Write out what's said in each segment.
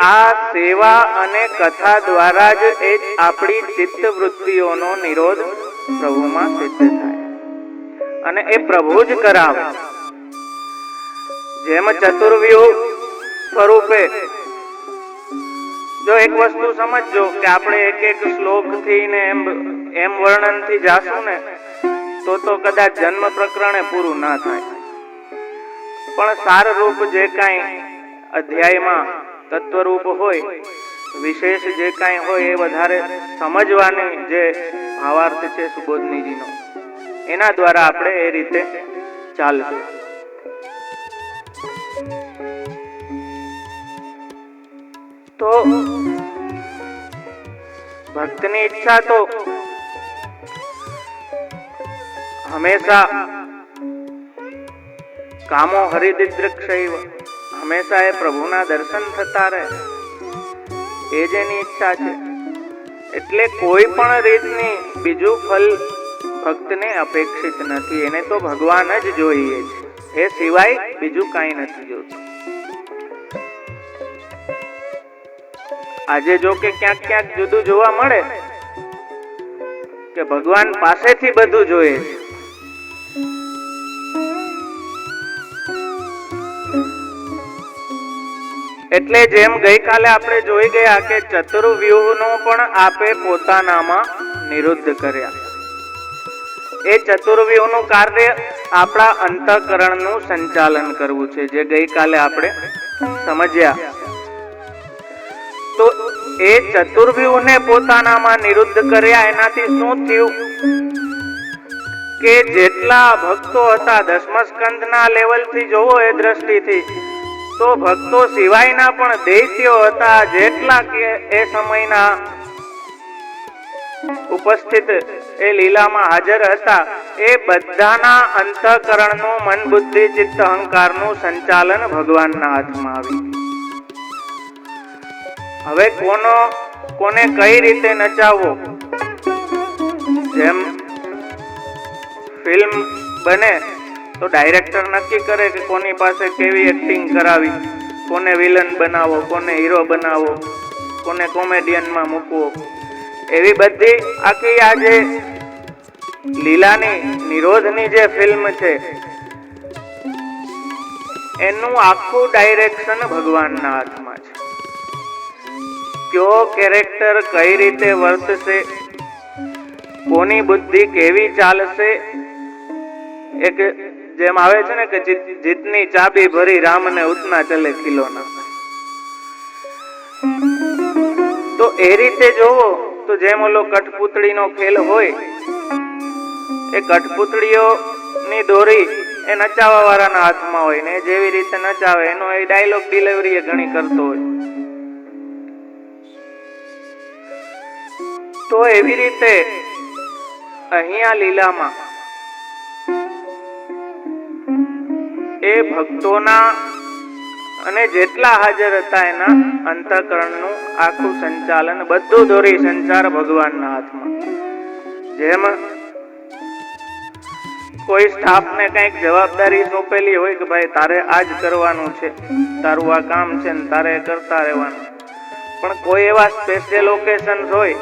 આ સેવા અને કથા દ્વારા જ એ આપણી ચિત્ત વૃત્તિઓનો નિરોધ પ્રભુમાં સિદ્ધ થાય અને એ પ્રભુ જ કરાવે. જેમ ચતુર્વ્યુહ સ્વરૂપે જો એક વસ્તુ સમજજો કે આપણે એક એક શ્લોક થી ને એમ વર્ણન થી જાશું ને તો કદાચ જન્મ પ્રકરણે પૂરું ના થાય. પણ સારરૂપ જે કાંઈ અધ્યાયમાં તત્વરૂપ હોય, વિશેષ જે કાંઈ હોય એ વધારે સમજવાની જે ભાવાર્થ છે સુબોધનીજીનો, એના દ્વારા આપણે એ રીતે ચાલશું. તો ભક્તની ઈચ્છા તો હંમેશા કામો હરિદિદ્રક્ષૈવ, હંમેશા એ પ્રભુના દર્શન થતા રહે, એ જ એની ઈચ્છા છે. એટલે કોઈ પણ રીતની બીજું ફલ ભક્તને અપેક્ષિત નથી. એને તો ભગવાન જ જોઈએ છે, એ સિવાય બીજું કાંઈ નથી જોતું. આજે જો કે ક્યાંક ક્યાંક જુદું જોવા મળે કે ભગવાન પાસેથી બધું જોઈએ છે. એટલે જેમ ગઈકાલે આપણે જોઈ ગયા કે ચતુર્વ્યુહનો પણ આપે પોતાનામાં નિરુદ્ધ કર્યા. એ ચતુર્વ્યુહનું કાર્ય આપણા અંતઃકરણનું સંચાલન કરવું છે, જે ગઈકાલે આપણે સમજ્યા. તો એ ચતુર્વ્યુહને પોતાનામાં નિરુદ્ધ કર્યા. એનાથી શું થયું કે જેટલા ભક્તો હતા દસમ સ્કંદના લેવલથી જોવો એ દ્રષ્ટિથી, તો ભક્તો સિવાયના પણ દૈત્યો હતા જેટલા કે એ સમયના ઉપસ્થિત એ લીલામાં હાજર હતા, એ બધાના અંતઃકરણનું મન બુદ્ધિ ચિત્ત અહંકારનું સંચાલન ભગવાનના હાથમાં આવી. હવે કોને કઈ રીતે નચાવવો, જેમ ફિલ્મ બને તો ડાયરેક્ટર નક્કી કરે કે કોની પાસે કેવી એક્ટિંગ કરાવી, કોને વિલન બનાવો, કોને હીરો બનાવો, કોને કોમેડિયનમાં મૂકવો. એવી બધી આખી આ જે લીલાની નિરોધની જે ફિલ્મ છે એનું આખું ડાયરેક્શન ભગવાનના હાથમાં છે. કયો કેરેક્ટર કઈ રીતે વર્તશે, કોની બુદ્ધિ કેવી ચાલશે. એક જેમ આવે છે ને કે જીતની ચાબી ભરી રામને ઉતના ચલે ખિલોના. તો એ રીતે જોવો તો જેમ ઓલો કઠપૂતળીનો ખેલ હોય, એ કઠપૂતળીઓની દોરી એ નચાવવા વાળાના હાથમાં હોય ને જેવી રીતે નચાવે એનો એ ડાયલોગ ડિલિવરી એ ઘણી કરતો હોય. તો એવી રીતે અહીંયા લીલામાં એ ભક્તોના અને જેટલા હાજર હતા એના અંતઃકરણનું આખું સંચાલન, બધું દોરી સંચાર ભગવાનના હાથમાં. જેમ કોઈ સ્ટાફને કંઈક જવાબદારી સોંપેલી હોય કે ભાઈ તારે આ જ કરવાનું છે, તારું આ કામ છે ને તારે કરતા રહેવાનું. પણ કોઈ એવા સ્પેશિયલ ઓકેશન્સ હોય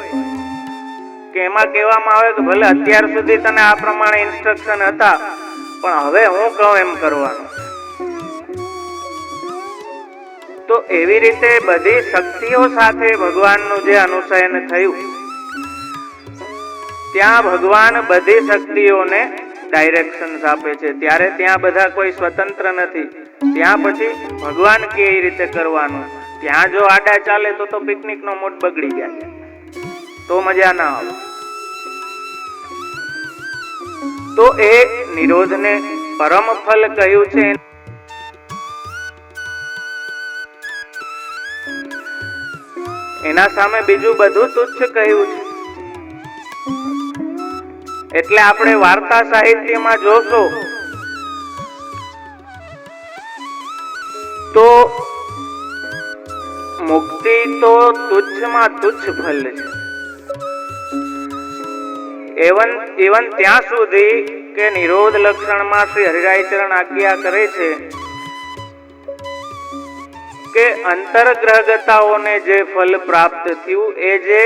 કે એમાં કહેવામાં આવે કે ભલે અત્યાર સુધી તને આ પ્રમાણે ઇન્સ્ટ્રક્શન હતા પણ હવે હું કહું એમ કરવાનું. તો એવી રીતે બધી શક્તિઓ સાથે ભગવાનનું જે અનુશયન થયું, ત્યાં ભગવાન બધી શક્તિઓને ડાયરેક્શન્સ આપે છે. ત્યારે ત્યાં બધા કોઈ સ્વતંત્ર નથી. ત્યાં પછી ભગવાન કે એ રીતે કરવાનું. ત્યાં જો આડા ચાલે તો પિકનિકનો મૂડ બગડી જાય, તો મજા ના આવે. તો એ નિરોધને પરમ ફલ કહ્યું છે. એના સામે બીજું બધું તુચ્છ કહ્યું છે. એટલે આપણે વાર્તા સાહિત્યમાં જોશો તો મુક્તિ તો તુચ્છમાં તુચ્છ ફલ છે. એવન ત્યાં સુધી કે નિરોધ લક્ષણમાં શ્રી હરિરાયચરણ આજ્ઞા કરે છે કે અંતરગ્રહગતાઓને જે ફલ પ્રાપ્ત થયું એ જે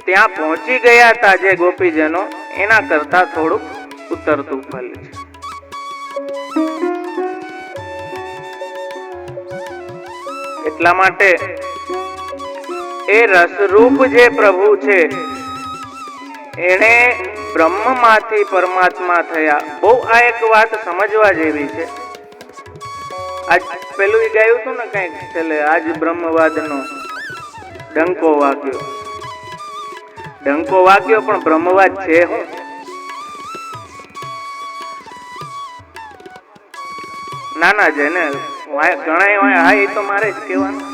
ત્યાં પહોંચી ગયા હતા જે ગોપીજનો એના કરતા થોડું ઉતરતું ફલ છે. એટલા માટે એ રસરૂપ જે પ્રભુ છે એને બ્રહ્મમાંથી પરમાત્મા થયા. બહુ આ એક વાત સમજવા જેવી છે. આજ પેલું ગાયું હતું ને કઈક છેલ્લે, આજ બ્રહ્મવાદનો ડંકો વાગ્યો. ડંકો વાગ્યો પણ બ્રહ્મવાદ છે હું? ના ના જેને ગણાય હોય હા એ તો મારે જ કહેવાનું.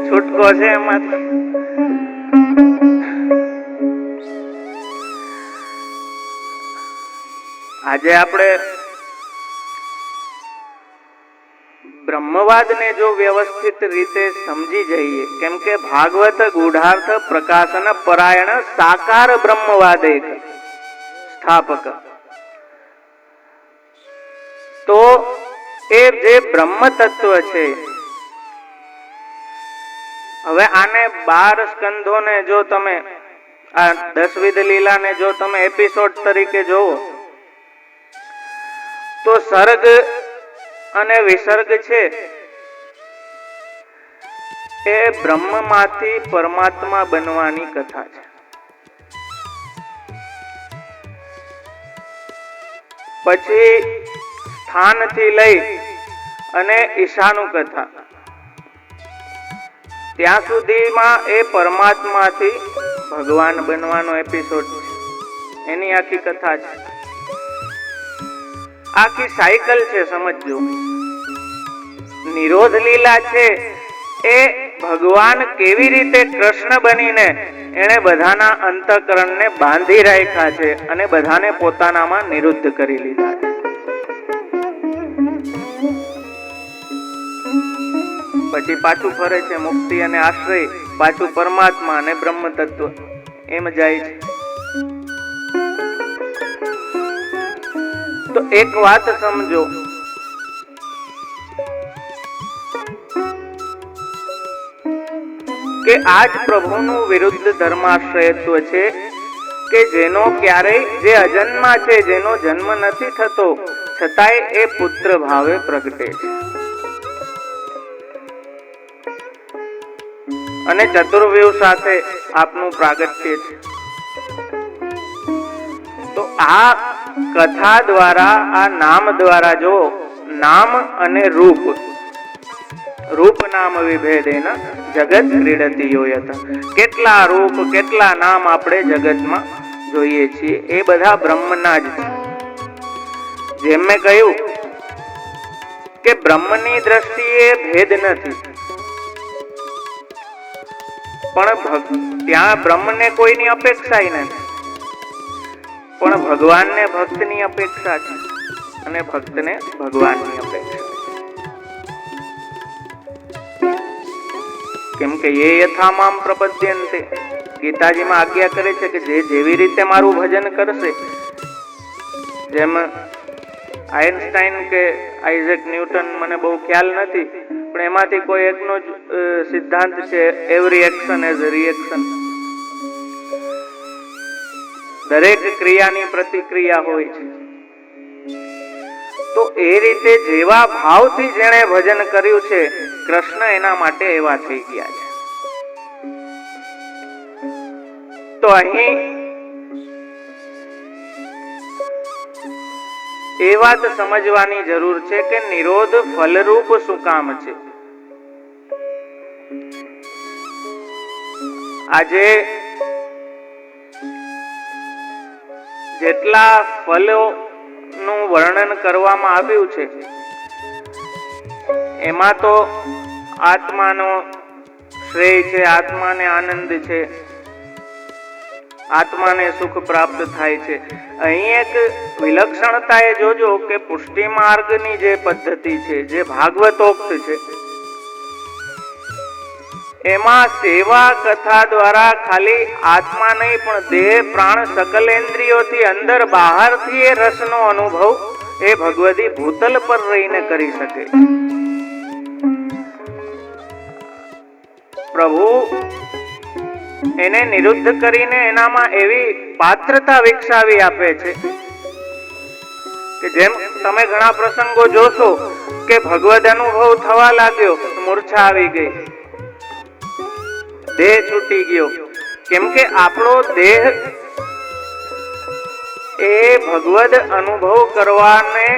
છૂટકો છે એમાંથી. આજે આપણે બ્રહ્મવાદને જો વ્યવસ્થિત રીતે સમજી જઈએ, કેમ કે ભાગવત ગૂઢાર્થ પ્રકાશન પરાયણ સાકાર બ્રહ્મવાદ એક સ્થાપક, તો એ જે બ્રહ્મ તત્વ છે, હવે આને 12 સ્કંધોને જો તમે આ 10 લીલાને જો તમે એપિસોડ તરીકે જોવો તો સર્ગ અને વિસર્ગ છે એ બ્રહ્મમાંથી પરમાત્મા બનવાની કથા છે. પછી સ્થાનથી લઈ અને ઈશાનું કથા ત્યાં સુધીમાં એ પરમાત્માથી ભગવાન બનવાનો એપિસોડ છે, એની આખી કથા છે. આખી સાયકલ છે, સમજજો. નિરોધ લીલા છે એ ભગવાન કેવી રીતે કૃષ્ણ બનીને એણે બધાના અંતઃકરણને બાંધી રાખ્યા છે અને બધાને પોતાનામાં નિરુદ્ધ કરી લીધા છે. પછી પાછું ફરે છે મુક્તિ અને આશ્રય, પાછું પરમાત્મા અને બ્રહ્મ તત્વ, એમ જાય છે. તો એક વાત સમજો કે આજ પ્રભુનું વિરુદ્ધ ધર્માશ્રયત્વ છે કે જેનો ક્યારેય, જે અજન્મા છે, જેનો જન્મ નથી થતો છતાંય એ પુત્ર ભાવે પ્રગટે છે. અને ચતુર્વ્યુહ સાથે આપનું પ્રાગટ્ય છે. તો આ કથા દ્વારા, આ નામ દ્વારા, જો નામ અને રૂપ, રૂપ નામ વિભેદેન જગત ક્રીડતિ યોયત, કેટલા રૂપ કેટલા નામ આપણે જગતમાં જોઈએ છીએ એ બધા બ્રહ્મના જ છે. જેમ મેં કહ્યું કે બ્રહ્મની દ્રષ્ટિએ ભેદ નથી, પણ ત્યાં બ્રહ્મને કોઈની અપેક્ષા નથી, પણ ભગવાનને ભક્તની અપેક્ષા છે અને ભક્તને ભગવાનની અપેક્ષા. કેમ કે એ યથા મામ પ્રપદ્યન્તે, ગીતાજીમાં આજ્ઞા કરે છે કે જે જેવી રીતે મારું ભજન કરશે, જેમ આઇન્સ્ટાઈન કે આઇઝેક ન્યૂટન, મને બહુ ખ્યાલ નથી, પણ એમાંથી કોઈ એકનો જ સિદ્ધાંત છે, every action as a reaction. દરેક ક્રિયાની પ્રતિક્રિયા હોય છે. તો એ રીતે જેવા ભાવથી જેણે ભજન કર્યું છે, કૃષ્ણ એના માટે એવા થઈ ગયા છે. તો અહીં એ વાત સમજવાની જરૂર છે કે નિરોધ ફલરૂપ શું કામ છે. આજે જેટલા ફલોનું વર્ણન કરવામાં આવ્યું છે એમાં તો આત્માનો શ્રેય છે, આત્માને આનંદ છે, આત્માને સુખ પ્રાપ્ત થાય છે. અહીં એક વિલક્ષણતા એ જોજો કે પુષ્ટિ માર્ગની જે પદ્ધતિ છે, જે ભાગવતોક્ત છે, એમાં સેવા કથા દ્વારા ખાલી આત્મા નહીં પણ દેહ પ્રાણ સકલ ઇન્દ્રિયોથી અંદર બહારથી એ રસનો અનુભવ એ ભગવદી ભૂતલ પર રહીને કરી શકે છે. પ્રભુ એને નિરુદ્ધ કરીને એનામાં એવી પાત્રતા વિકસાવી આપે છે કે જેમ તમે ઘણા પ્રસંગો જોશો કે ભગવદ અનુભવ થવા લાગ્યો, મૂર્છા આવી ગઈ, દેહ છૂટી ગયો. કેમ કે આપણો દેહ એ ભગવદ અનુભવ કરવાને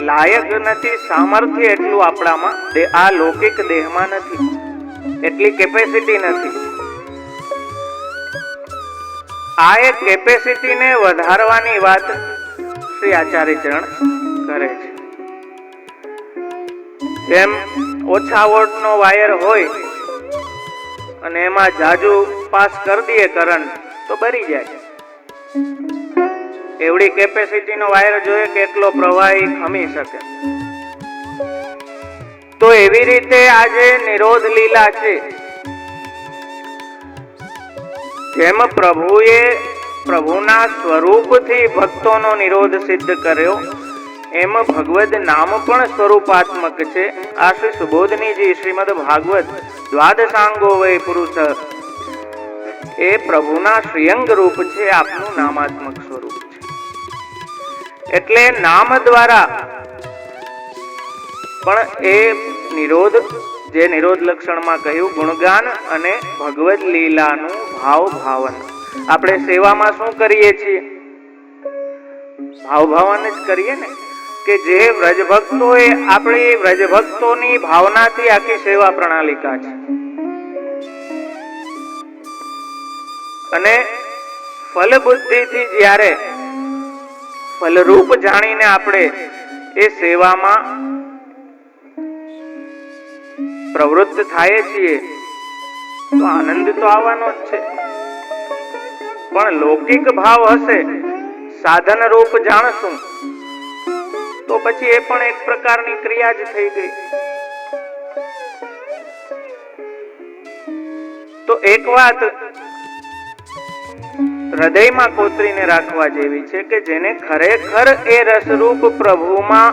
લાયક નથી, સામર્થ્ય એટલું આપણામાં આ લૌકિક દેહમાં નથી, એટલી કેપેસિટી નથી. આ એક કેપેસિટીને વધારવાની વાત શ્રી આચાર્ય ચરણ કરે છે. જેમ ઓછા વોલ્ટનો વાયર હોય અને એમાં જાજુ પાસ કરી દઈએ કરંટ તો બળી જાય. એવડી કેપેસિટીનો વાયર જોઈએ કે એટલો પ્રવાહી ખમી શકે. તો એવી રીતે આજે નિરોધ લીલા છે. જેમ પ્રભુએ પ્રભુના સ્વરૂપથી ભક્તોનો નિરોધ સિદ્ધ કર્યો, એમ ભગવદ નામ પણ સ્વરૂપાત્મક છે. આ શ્રી સુબોધનીજી શ્રીમદ ભાગવત દ્વાદશાંગો વય પુરુષ એ પ્રભુના શ્રીઅંગ રૂપ છે, આપનું નામાત્મક સ્વરૂપ છે. એટલે નામ દ્વારા પણ એ નિરોધ, જે નિરોધ લક્ષણમાં કહ્યું, ગુણગાન અને ભગવદ લીલાનું ભાવ ભાવન. આપણે સેવામાં શું કરીએ છીએ? ભાવ ભાવન જ કરીએ ને, કે જે વ્રજભક્તો એ આપણી વ્રજભક્તોની ભાવનાથી આખી સેવા પ્રણાલિકા છે. અને ફલ બુદ્ધિથી જ્યારે ફલરૂપ જાણીને આપણે એ સેવામાં પ્રવૃત્ત થાય છીએ તો આનંદ તો આવવાનો જ છે. પણ લૌકિક ભાવ હશે, સાધન રૂપ જાણશું તો પછી એ પણ એક પ્રકારની ક્રિયા જ થઈ ગઈ. તો એક વાત હૃદયમાં કોતરીને રાખવા જેવી છે કે જેને ખરેખર એ રસરૂપ પ્રભુમાં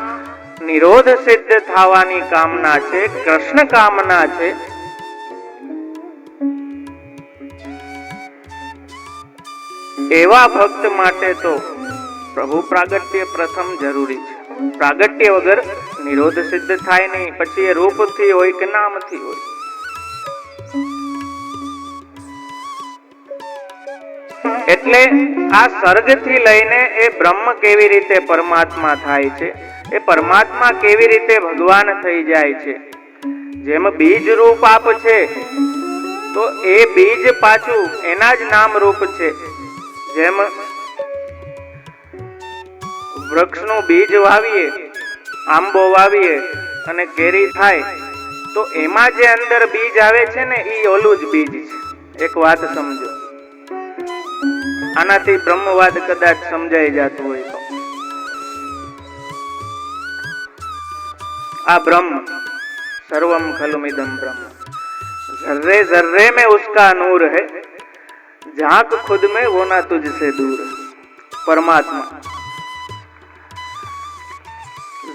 નિરોધ સિદ્ધ થવાની કામના છે, કૃષ્ણ કામના છે, એવા ભક્ત માટે તો પ્રભુ પ્રાગટ્ય પ્રથમ જરૂરી છે. પ્રાગટ્ય વગર નિરોધ સિદ્ધ થાય નહીં, પછી એ રૂપથી હોય કે નામથી હોય. એટલે આ સર્ગથી લઈને એ બ્રહ્મ કેવી રીતે પરમાત્મા થાય છે, એ પરમાત્મા કેવી રીતે ભગવાન થઈ જાય છે. જેમ બીજ રૂપ આપ છે તો એ બીજ પાછું એના જ નામ રૂપ છે. જેમ વૃક્ષનું બીજ વાવીએ, આંબો વાવીએ અને કેરી થાય તો એમાં જે અંદર બીજ આવે છે ને એ ઓલું જ બીજ છે. એક વાત સમજો, આનાથી બ્રહ્મવાદ કદાચ સમજાઈ જતું હોય તો. આ બ્રહ્મ सर्वम खलुमिदम ब्रह्म, जर्रे जर्रे में उसका नूर है, झांक खुद में वो ना तुझसे दूर है. परमात्मा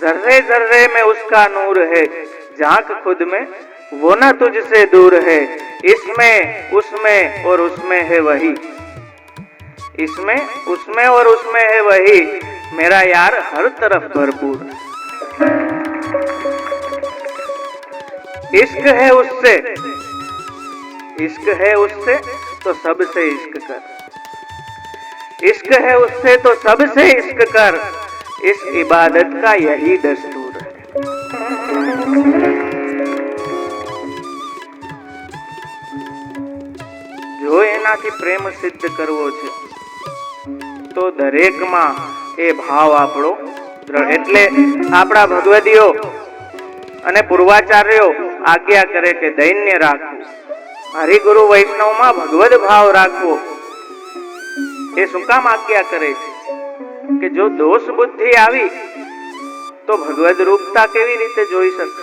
जर्रे जर्रे में उसका नूर है, झांक खुद में वो ना तुझसे दूर है. इसमें उसमें और उसमें है वही, इसमें उसमें और उसमें है वही, मेरा यार हर तरफ भरपूर. इश्क है उससे, इश्क है उससे तो सबसे इश्क कर, इश्क है उससे तो सबसे इश्क कर, इस इबादत का यही दस्तूर है. જો એનાથી પ્રેમ સિદ્ધ કરવો છે તો દરેકમાં એ ભાવ આપણો. એટલે આપણા ભગવદીઓ અને પૂર્વાચાર્યો આજ્ઞા કરે કે દૈન્ય રાખવું, હરિગુરુ વૈષ્ણવમાં ભગવદ ભાવ રાખવો. એ શું કામ આજ્ઞા કરે છે કે જો દોષ બુદ્ધિ આવી તો ભગવદ રૂપતા કેવી રીતે જોઈ શકશે?